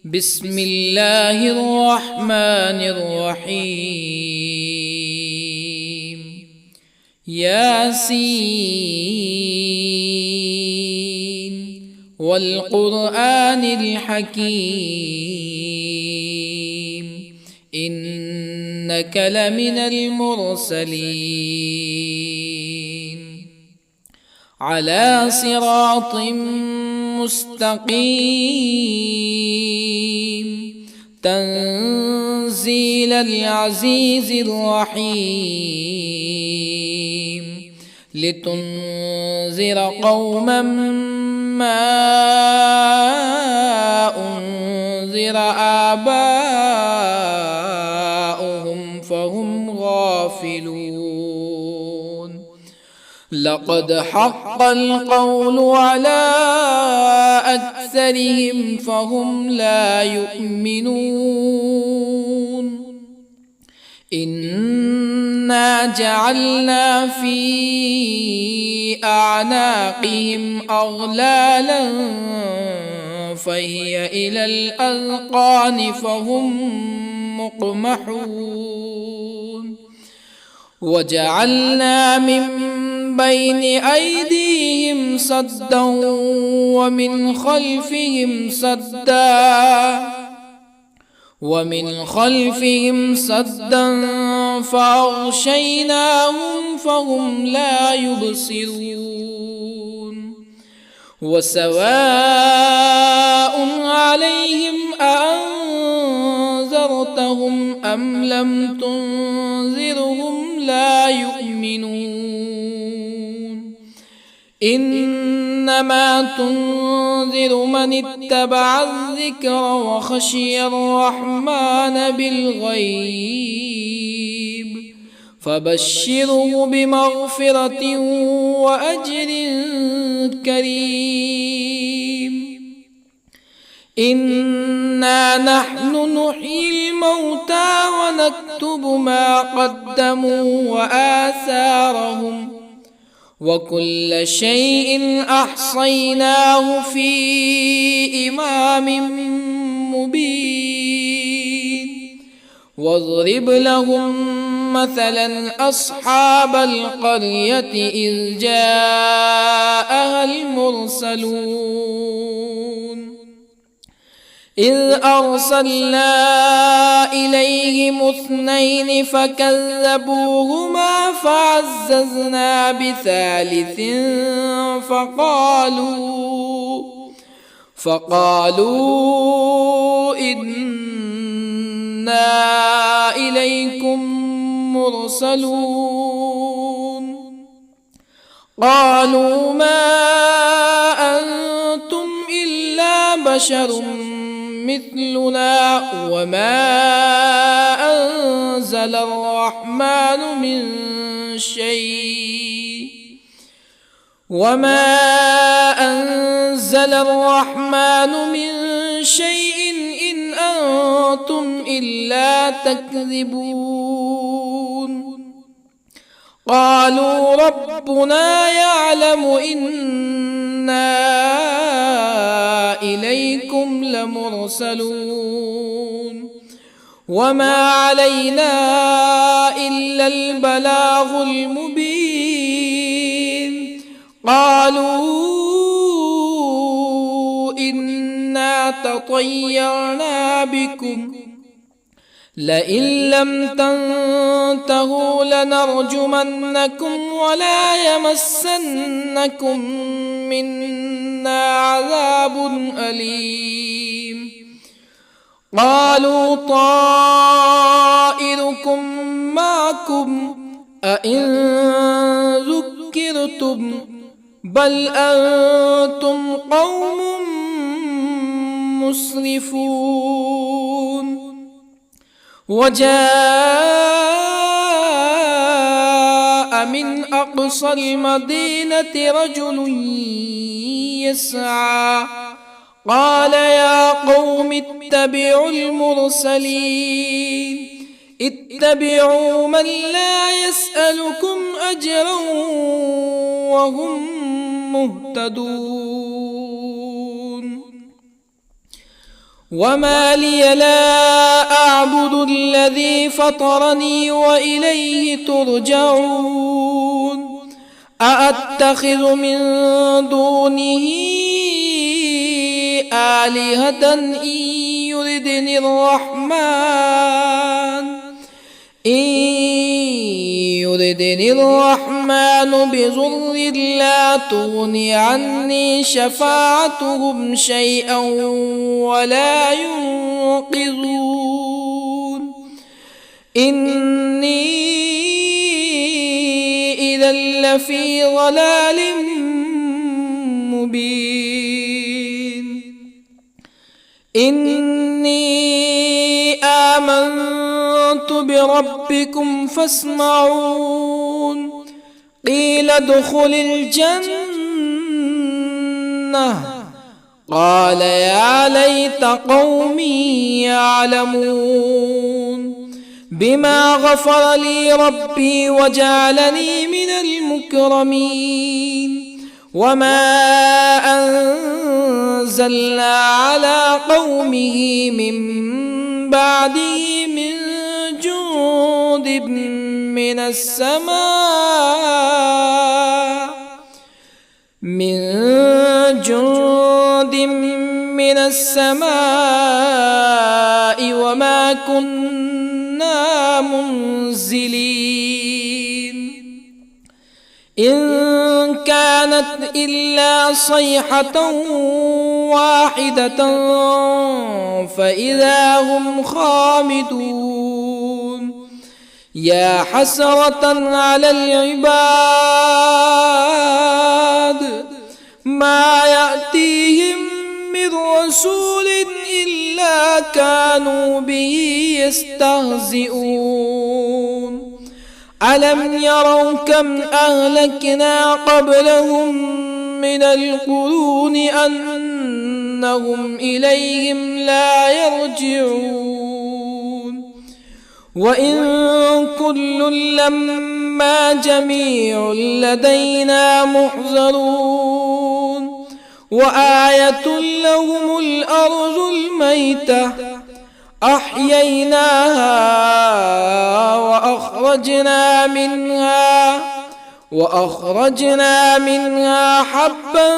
بسم الله الرحمن الرحيم. ياسين والقرآن الحكيم إنك لمن المرسلين على صراط مستقيم تنزيل العزيز الرحيم لتنذر قوما ما أنذر آباؤهم فهم غافلون. لقد حق القول على أكثرهم فهم لا يؤمنون. إنا جعلنا في أعناقهم أغلالا فهي إلى الأذقان فهم مقمحون. وجعلنا من بين أيديهم سدا ومن خلفهم سدا فأغشيناهم فهم لا يبصرون. وسواء عليهم أأنذرتهم أم لم تنذرهم لا يؤمنون. إنما تنذر من اتبع الذكر وخشي الرحمن بالغيب فبشره بمغفرة وأجر كريم. إنا نحن نحيي الموتى ونكتب ما قدموا وآثارهم وكل شيء أحصيناه في إمام مبين. واضرب لهم مثلا أصحاب القرية إذ جاءها المرسلون إذ أرسلنا إليهم اثنين فكذبوهما فعززنا بثالث فقالوا إنا إليكم مرسلون. قالوا ما أنتم إلا بشر مثلنا وما أنزل الرحمن من شيء إن أنتم إلا تكذبون. قالوا ربنا يعلم إنا إليكم لمرسلون وما علينا إلا البلاغ المبين. قالوا إنا تطيرنا بكم لئن لم تنتهوا لنرجمنكم ولا يمسنكم منا عذاب أليم. قالوا طائركم معكم أئن ذكرتم بل أنتم قوم مسرفون. وجاء من أقصى المدينة رجل يسعى قال يا قوم اتبعوا المرسلين اتبعوا من لا يسألكم أجرا وهم مهتدون. وما لي لا أعبد الذي فطرني وإليه ترجعون أأتخذ من دونه آلهة يردني الرحمن بضر لا تغن عني شفاعتهم شيئا ولا ينقذون إني إذا لفي ضلال مبين إني آمنت بربكم فاسمعون قيل ادخل الجنة قال يا ليت قومي يعلمون بما غفر لي ربي وجعلني من المكرمين وما أنزلنا على قومه من بعده من جند من السماء وما كنا منزلين إن كانت إلا صيحة واحدة فإذا هم خامدون يا حسرة على العباد ما يأتيهم من رسول إلا كانوا به يستهزئون ألم يروا كم أهلكنا قبلهم من القرون أنهم إليهم لا يرجعون وإن كل لما جميع لدينا محضرون وآية لهم الأرض الميتة أحييناها وأخرجنا منها حبا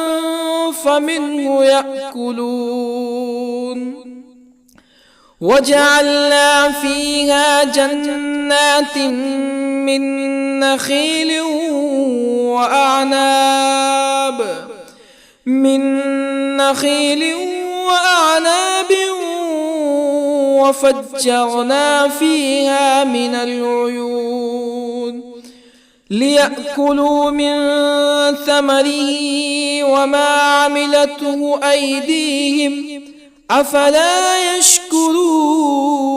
فمنه يأكلون وجعلنا فيها جنات من نخيل وأعناب وفجرنا فيها من العيون ليأكلوا من ثمره وما عملته أيديهم أفلا يشكرون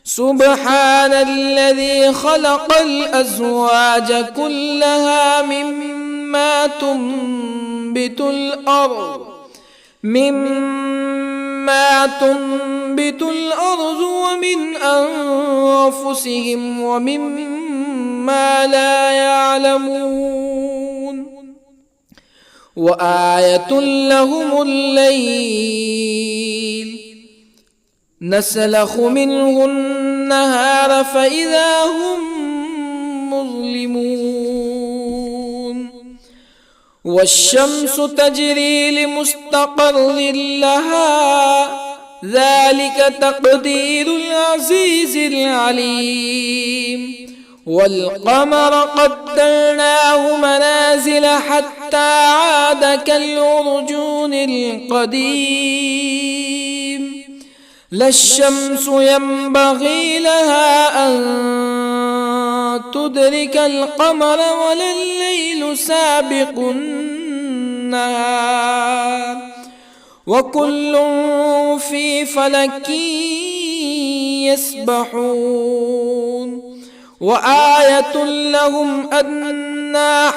سبحان الذي خلق الأزواج كلها مما تنبت الأرض ومن أنفسهم ومما لا يعلمون وآية لهم الليل نسلخ منه النهار فإذا هم مظلمون والشمس تجري لمستقر لها ذلك تقدير العزيز العليم والقمر قدرناه منازل حتى عاد كالعرجون القديم لا الشمس ينبغي لها أن تدرك القمر ولا الليل سابق النهار وكل في فلك يسبحون وآية لهم أنا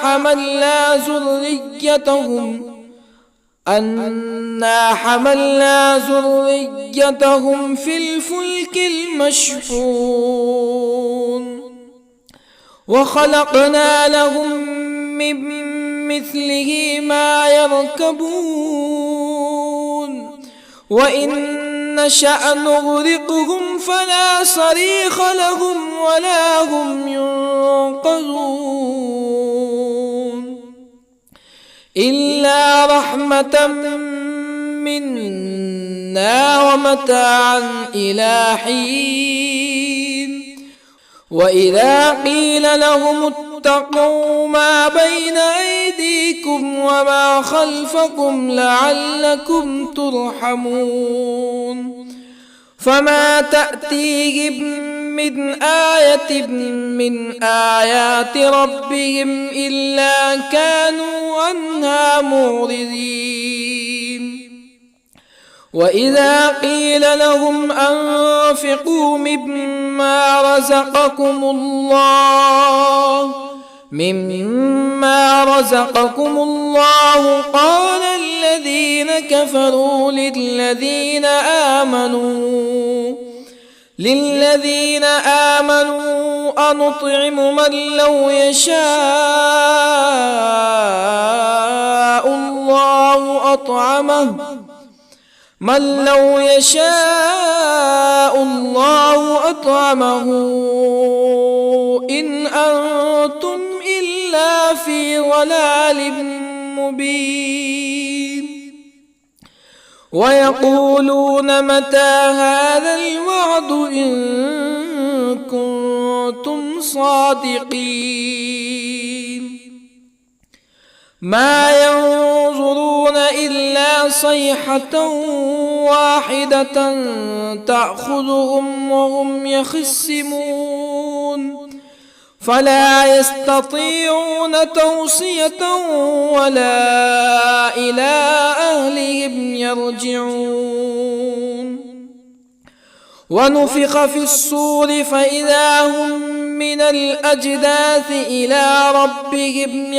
حملنا ذريتهم في الفلك المشحون وخلقنا لهم من مثله ما يركبون وإن نشأ نغرقهم فلا صريخ لهم ولا هم ينقذون إلا رحمة منا ومتاعا إلى حين وإذا قيل لهم اتقوا ما بين أيديكم وما خلفكم لعلكم ترحمون فما تأتيهم من آية من آيات ربهم إلا كانوا عنها معرضين وإذا قيل لهم أنفقوا مما رزقكم الله قال الذين كفروا للذين آمنوا أنطعم من لو يشاء الله أطعمه إن أنتم إلا في ضلال مبين ويقولون متى هذا الوعد إن كنتم صادقين ما ينظرون إلا صيحة واحدة تأخذهم وهم يخصمون فلا يستطيعون توصية ولا إلى أهلهم يرجعون ونفخ في الصور فإذا هم من الأجداث إلى ربهم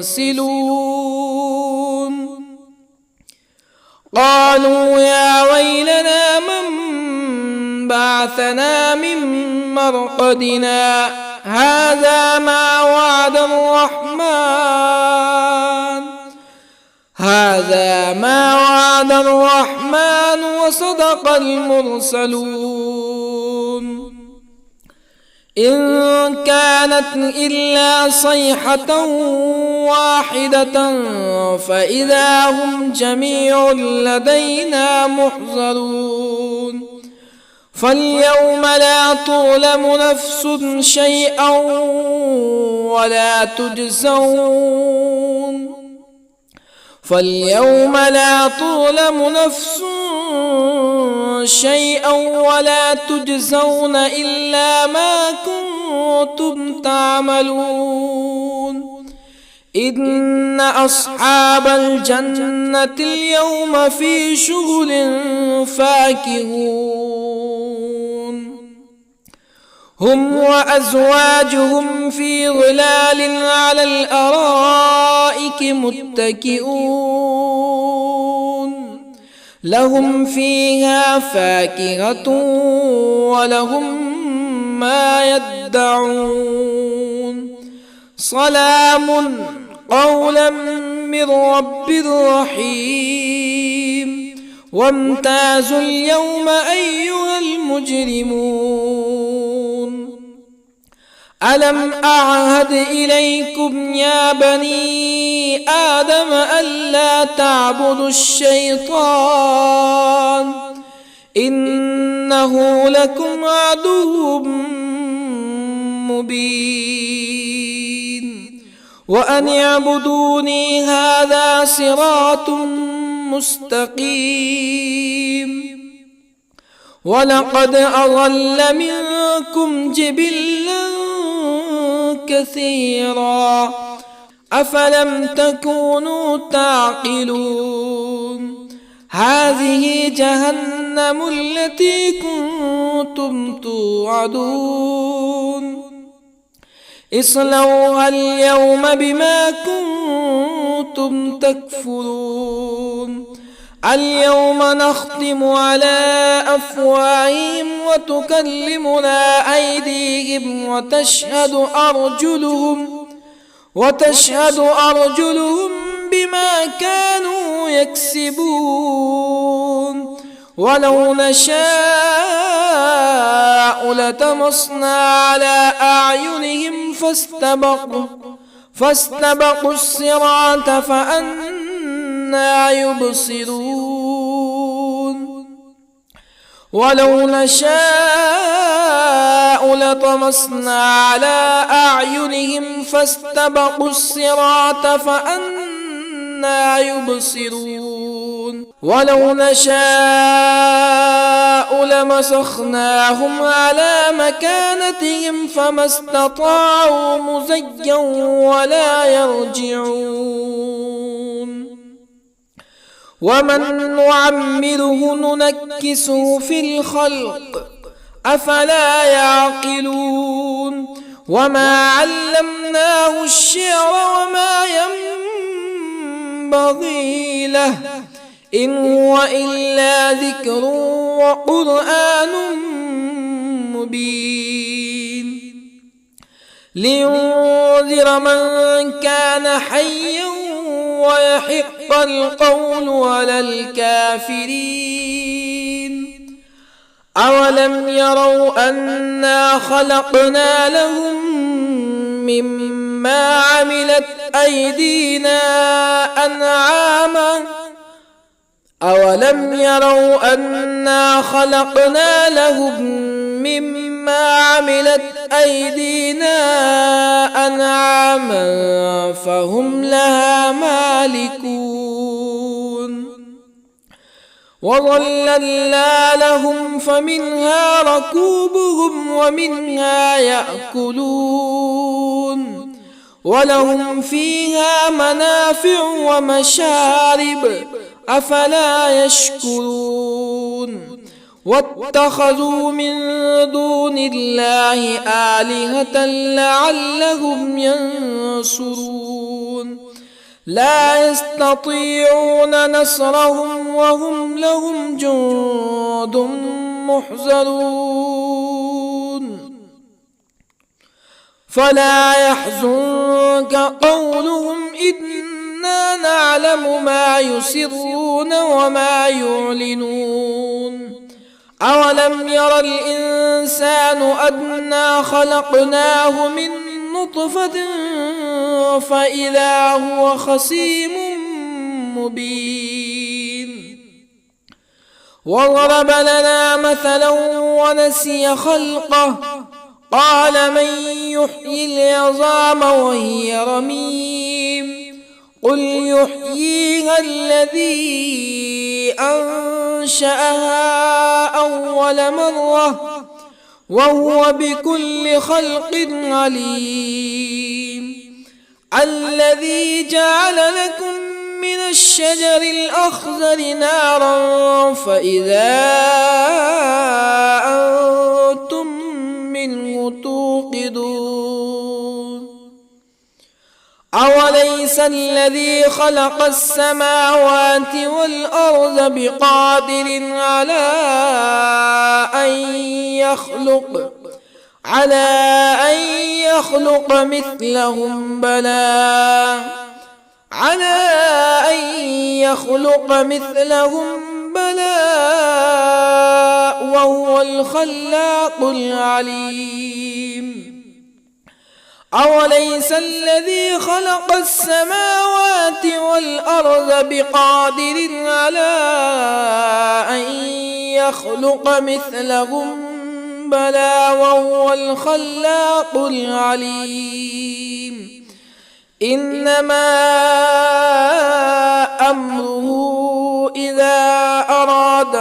ينسلون قالوا يا ويلنا من بعثنا من مرقدنا هذا ما وعد الرحمن وصدق المرسلون إن كانت إلا صيحة واحدة فإذا هم جميع لدينا محضرون فاليوم لا تظلم نفس شيئا ولا تجزون إلا ما كنتم تعملون إن أصحاب الجنة اليوم في شغل فاكهون هم وأزواجهم في ظلال على الأرائك متكئون لهم فيها فاكهة ولهم ما يدعون سلام قولا من رب رحيم وامتازوا اليوم أيها المجرمون ألم أعهد إليكم يا بني آدم ألا تعبدوا الشيطان إنه لكم عدو مبين وأن اعبدوني هذا صراط مستقيم ولقد أضل منكم جبلا كثيرا أفلم تكونوا تعقلون هذه جهنم التي كنتم توعدون اصلوها اليوم بما كنتم تكفرون اليوم نختم على أفواههم وتكلمنا أيديهم وتشهد أرجلهم بما كانوا يكسبون ولو نشاء لطمسنا على أعينهم فاستبقوا الصراط فأنى يبصرون ولو نشاء لطمسنا على أعينهم فاستبقوا الصراط فأنى يبصرون ولو نشاء لمسخناهم على مكانتهم فما استطاعوا مزيا ولا يرجعون ومن نعمره ننكسه في الخلق أفلا يعقلون وما علمناه الشعر وما ينبغي له إن هو إلا ذكر وقرآن مبين لينذر من كان حيا ويحق القول على الكافرين أولم يروا أنا خلقنا لهم مما عملت أيدينا أنعاما أولم يروا أنا خلقنا لهم مما عملت أيدينا أنعاما فهم لها مالكون وظللنا لهم فمنها ركوبهم ومنها يأكلون ولهم فيها منافع ومشارب أفلا يشكرون واتخذوا من دون الله آلهة لعلهم ينصرون لا يستطيعون نصرهم وهم لهم جند محضرون فلا يحزنك قولهم إنا نعلم ما يسرون وما يعلنون أولم ير الإنسان أنا خلقناه من نطفة فإذا هو خصيم مبين وضرب لنا مثلا ونسي خلقه قال من يحيي العظام وهي رميم قل يحييها الذي أنشأها أول مرة وهو بكل خلق عليم الذي جعل لكم من الشجر الأخضر نارا فإذا أنتم منه توقدون أوليس الذي خلق السماوات والأرض بقادر على أن يخلق مثلهم بلى وهو الخلاق العليم أوليس الذي خلق السماوات والأرض بقادر على أن يخلق مثلهم بلى وهو الخلاق العليم إنما أمره إذا أراد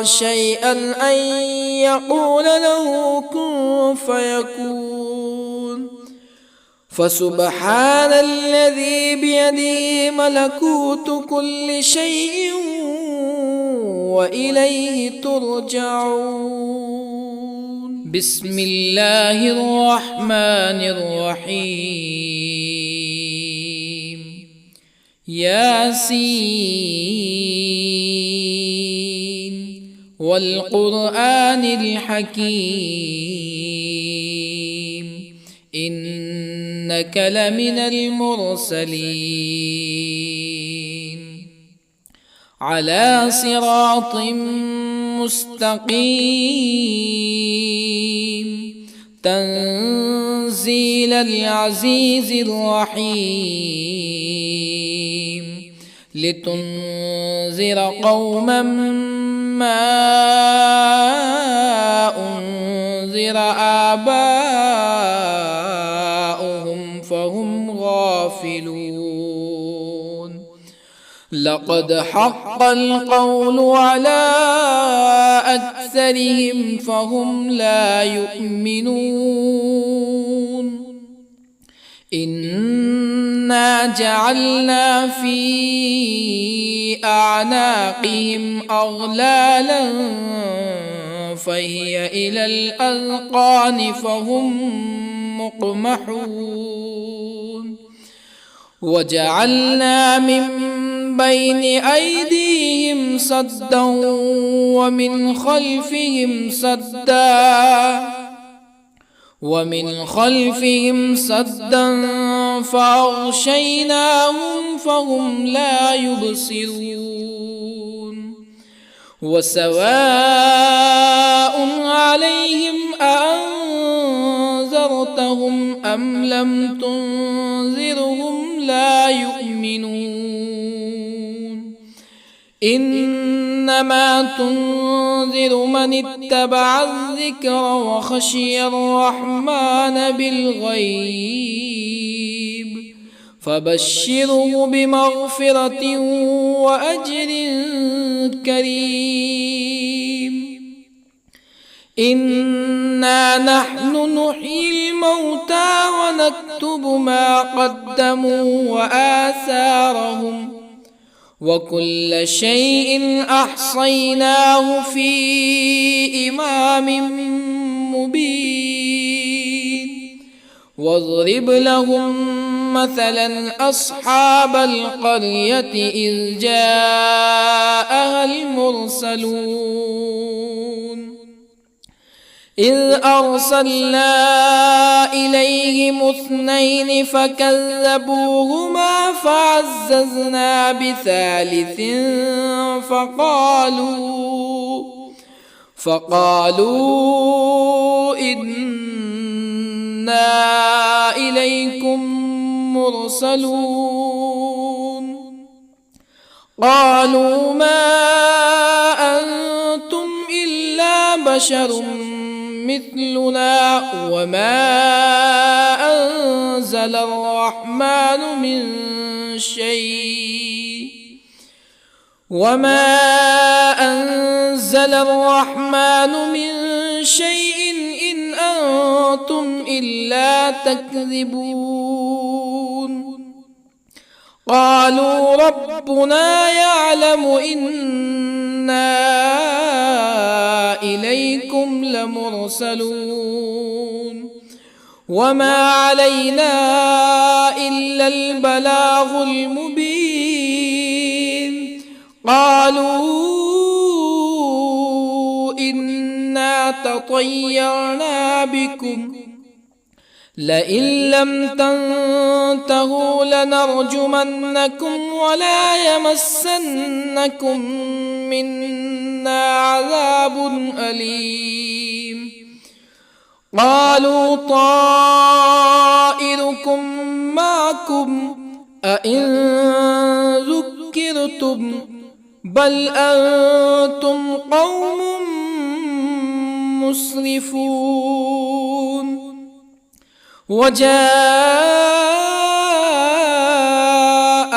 شيئا أن يقول له كن فيكون فسبحان الذي بيده ملكوت كل شيء وإليه ترجعون بسم الله الرحمن الرحيم ياسين والقرآن الحكيم إنك إنك لمن المرسلين على صراط مستقيم تنزيل العزيز الرحيم لتنذر قوما ما أنذر آباؤهم فهم غافلون لقد حق القول على أكثرهم فهم لا يؤمنون إنا جعلنا في أعناقهم أغلالا فهي إلى الأذقان فهم مقمحون وجعلنا من بين أيديهم سدا ومن خلفهم سدا فأغشيناهم فهم لا يبصرون وسواء عليهم أأنذرتهم أم لم تنذرهم لا يؤمنون إنما تنذر من اتبع الذكر وخشي الرحمن بالغيب فبشره بمغفرة وأجر كريم إنا نحن نحيي الموتى ونكتب ما قدموا وآثارهم وكل شيء أحصيناه في إمام مبين واضرب لهم مثلا أصحاب القرية إذ جاءها المرسلون إذ أرسلنا إليهم 2 فكذبوهما فعززنا بثالث فقالوا إنا إليكم مرسلون قالوا ما أنتم إلا بشر مثلنا وما أنزل الرحمن من شيء إن أنتم إلا تكذبون قالوا ربنا يعلم إنا إليكم لمرسلون وما علينا إلا البلاغ المبين قالوا إنا تطيرنا بكم لئن لم تنتهوا لنرجمنكم ولا يمسنكم منا عذاب أليم قالوا طائركم معكم أئن ذكرتم بل أنتم قوم مسرفون وجاء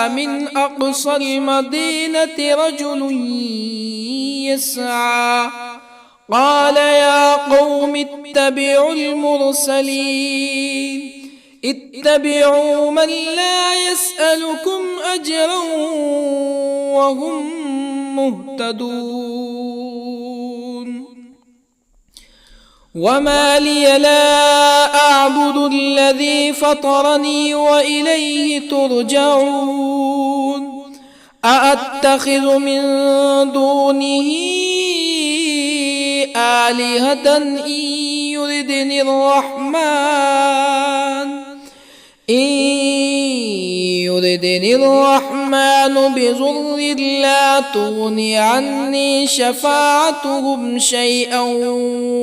من أقصى المدينة رجل يسعى قال يا قوم اتبعوا المرسلين اتبعوا من لا يسألكم أجرا وهم مهتدون وما لي لا أعبد الذي فطرني وإليه ترجعون أأتخذ من دونه آلهة إن يردني الرحمن إن يردني الرحمن بضر لا تغن عني شفاعتهم شيئا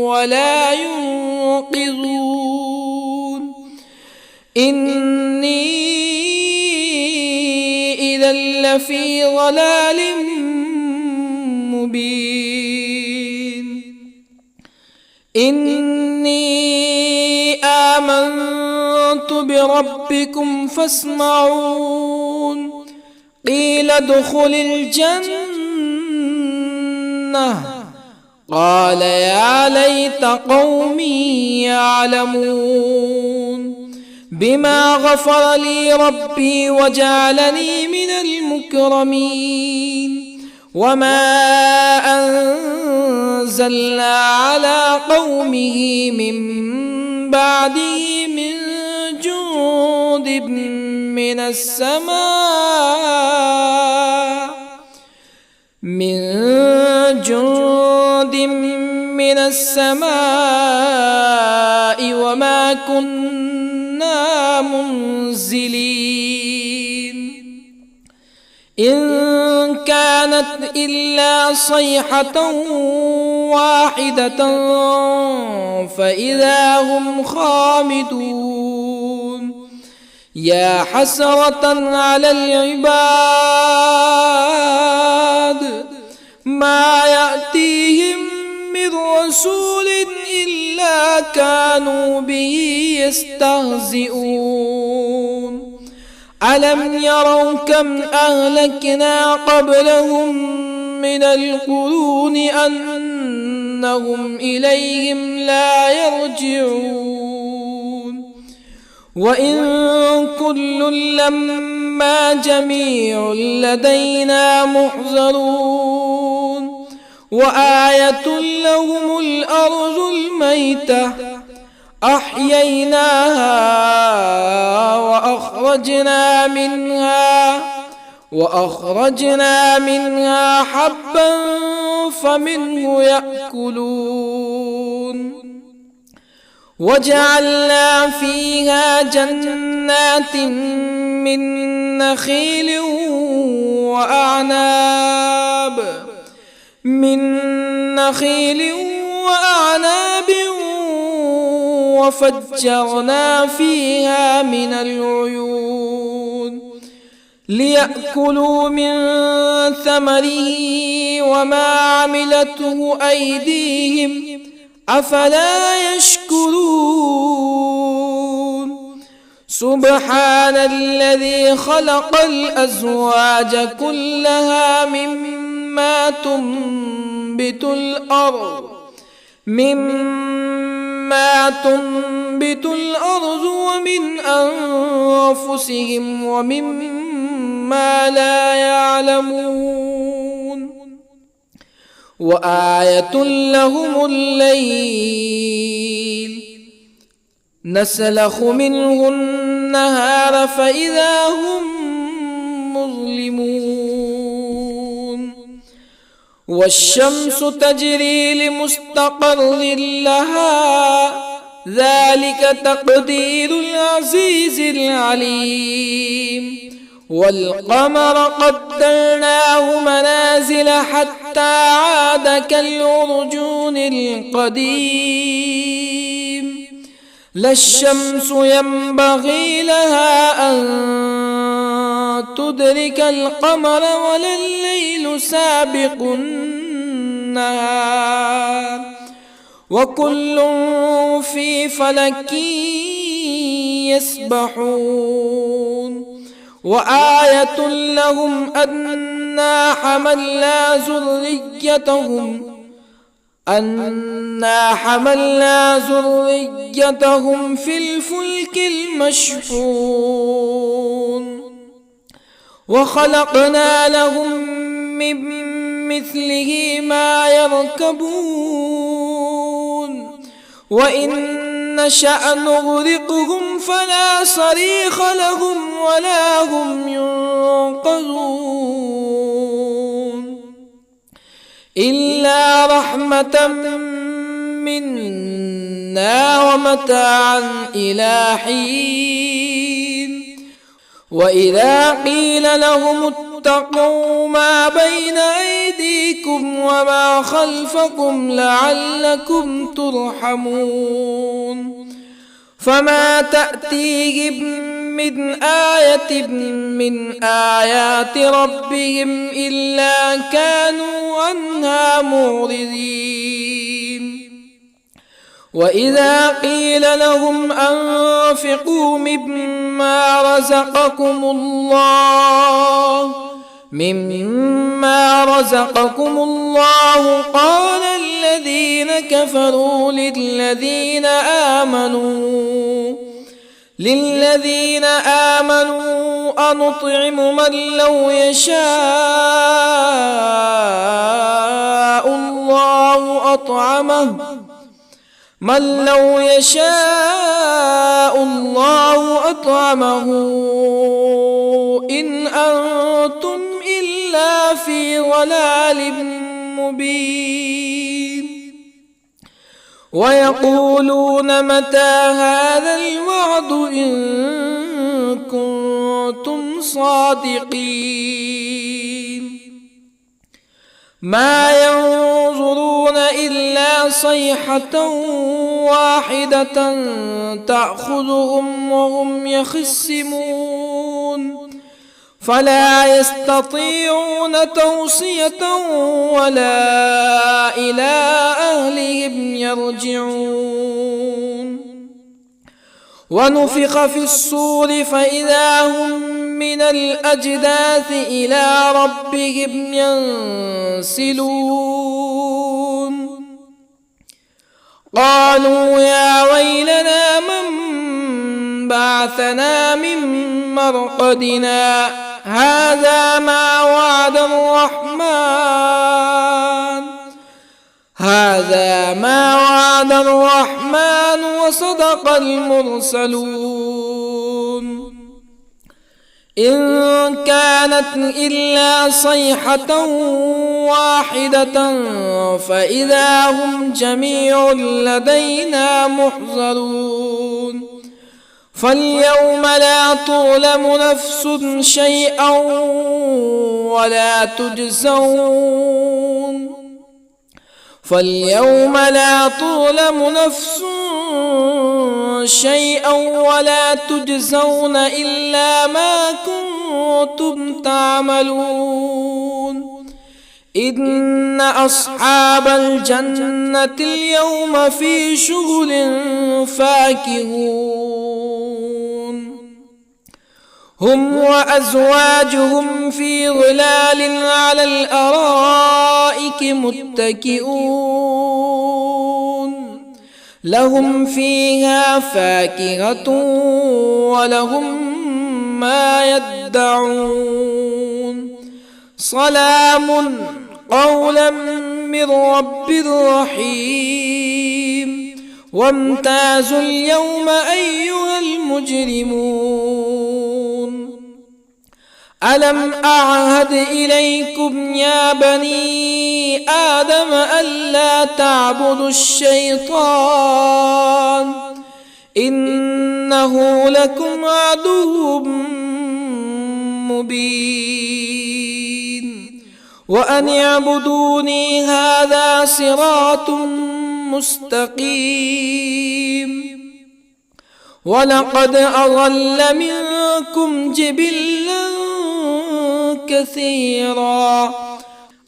ولا ينقذون إني إذا لفي ضلال مبين إني آمنت بربكم فاسمعون قيل ادخل الجنة قال يا ليت قومي يعلمون بما غفر لي ربي وجعلني من المكرمين وما أنزلنا على قومه من بعده من جند من السماء وما كنا منزلين إن كانت إلا صيحة واحدة فإذا هم خامدون يا حسرة على العباد ما يأتيهم من رسول إلا كانوا به يستهزئون ألم يروا كم أهلكنا قبلهم من القرون أنهم إليهم لا يرجعون وإن كل لما جميع لدينا محضرون وآية لهم الأرض الميتة أحييناها وأخرجنا منها حبا فمنه يأكلون وجعلنا فيها جنات من نخيل وأعناب وفجرنا فيها من العيون ليأكلوا من ثمره وما عملته أيديهم أفلا يشكرون سبحان الذي خلق الأزواج كلها مما تنبت الأرض ومن أنفسهم ومما لا يعلمون وآية لهم الليل نسلخ منه النهار فإذا هم مظلمون والشمس تجري لمستقر لها ذلك تقدير العزيز العليم والقمر قدرناه منازل حتى عاد كالعرجون القديم لا الشمس ينبغي لها أن تدرك القمر ولا الليل سابق النهار وكل في فلك يسبحون وآية لهم أنا حملنا ذريتهم في الفلك المشحون وخلقنا لهم من مثله ما يركبون وإن نشأ نغرقهم فلا صريخ لهم ولا هم ينقذون إلا رحمة منا ومتاعا إلى حين وإذا قيل لهم اتقوا ما بين أيديكم وما خلفكم لعلكم ترحمون فما تأتيهم من آية من آيات ربهم إلا كانوا عنها معرضين وإذا قيل لهم أنفقوا مما رزقكم الله قال الذين كفروا للذين آمنوا أنطعم من لو يشاء الله أطعمه إن أنتم إلا في ضلال مبين ويقولون متى هذا الوعد إن كنتم صادقين ما ينظرون إلا صيحة واحدة تأخذهم وهم يخصمون فلا يستطيعون توصية ولا إلى أهلهم يرجعون ونفخ في الصور فإذا هم من الأجداث إلى ربهم ينسلون قالوا يا ويلنا من بعثنا من مرقدنا هذا ما وعد الرحمن وصدق المرسلون إن كانت إلا صيحة واحدة فإذا هم جميع لدينا محضرون فاليوم لا تظلم نفس شيئا ولا تجزون إلا ما كنتم تعملون إن أصحاب الجنة اليوم في شغل فاكهون هم وأزواجهم في ظلال على الأرائك متكئون لهم فيها فاكهة ولهم ما يدعون سلام قولا من رب رحيم وامتازوا اليوم أيها المجرمون ألم أعهد إليكم يا بني آدم ألا تعبدوا الشيطان إنه لكم عدو مبين وأن اعبدوني هذا صراط مستقيم ولقد أضل منكم جبلا كثيرا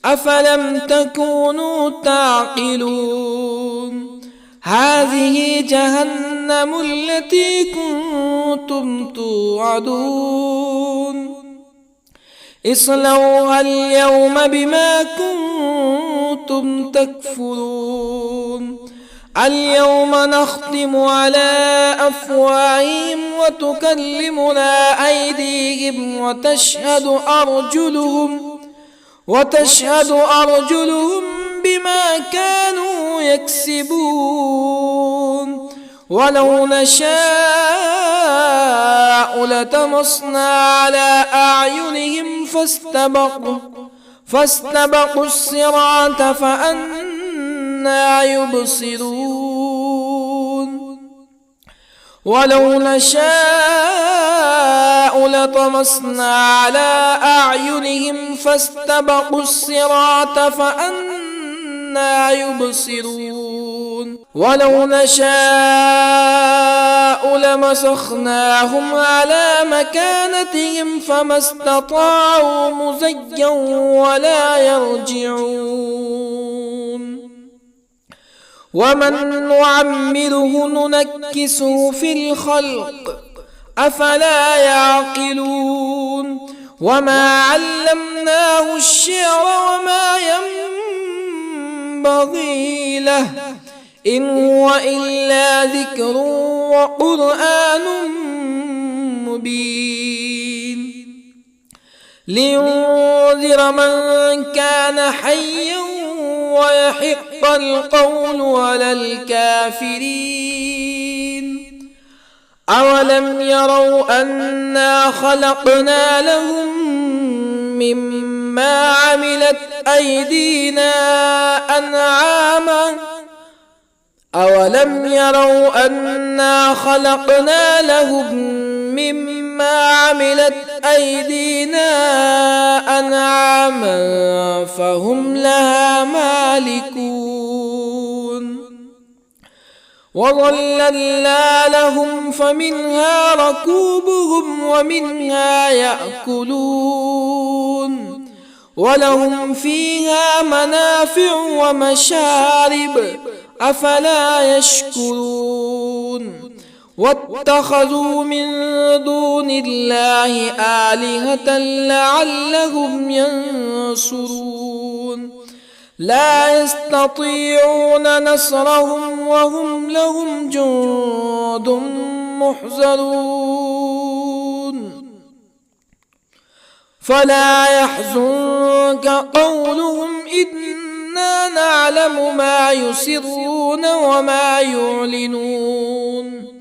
أفلم تكونوا تعقلون هذه جهنم التي كنتم توعدون اصلوها اليوم بما كنتم تكفرون اليوم نختم على أفواههم وتكلمنا أيديهم وتشهد أرجلهم بما كانوا يكسبون ولو نشاء لطمسنا على أعينهم فاستبقوا الصراط فأنى يبصرون ولو نشاء نشاء لطمسنا على أعينهم فاستبقوا الصراط فأنى يبصرون ولو نشاء لمسخناهم على مكانتهم فما استطاعوا مزيا ولا يرجعون ومن نعمره ننكسه في الخلق أفلا يعقلون وما علمناه الشعر وما ينبغي له إن هو إلا ذكر وقرآن مبين لينذر من كان حيا ويحق القول على الكافرين أولم يروا أنا خلقنا لهم مما عملت أيدينا أنعاما أولم يروا أنا خلقنا لهم مما عملت أيدينا أنعاما فهم لها مالكون وظللنا لهم فمنها ركوبهم ومنها يأكلون ولهم فيها منافع ومشارب أفلا يشكرون واتخذوا من دون الله آلهة لعلهم ينصرون لا يستطيعون نصرهم وهم لهم جند محضرون فلا يحزنك قولهم إنا نعلم ما يسرون وما يعلنون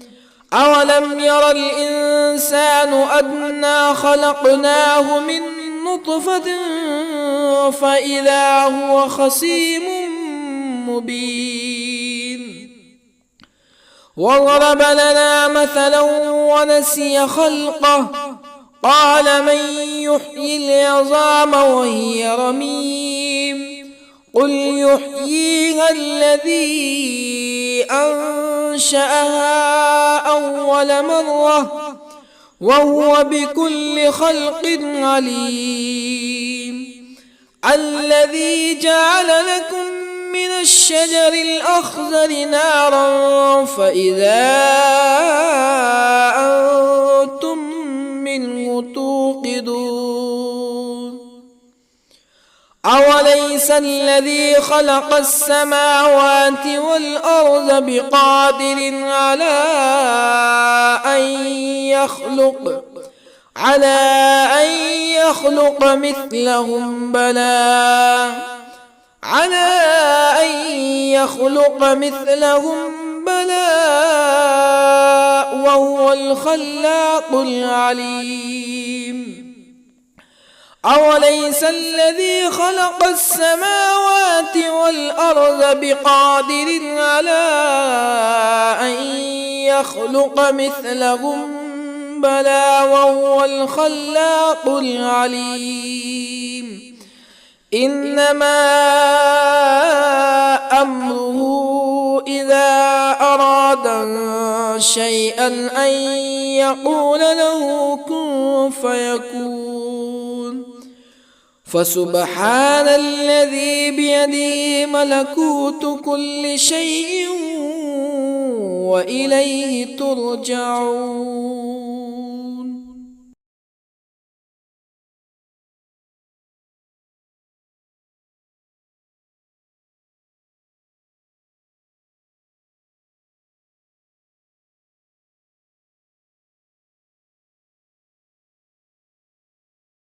أولم ير الإنسان أنا خلقناه من نطفة فإذا هو خصيم مبين وضرب لنا مثلا ونسي خلقه قال من يحيي العظام وهي رميم قل يحييها الذي أنشأها أول مرة وهو بكل خلق عليم الذي جعل لكم من الشجر الأخضر نارا فإذا أنتم منه توقدون أوليس الذي خلق السماوات والأرض بقادر على أن يخلق مثلهم بلى وهو الخلاق العليم أوليس الذي خلق السماوات والأرض بقادر على أن يخلق مثلهم بلى وهو الخلاق العليم إنما أمره إذا أراد شيئا أن يقول له كن فيكون فسبحان الذي بيده ملكوت كل شيء وإليه ترجعون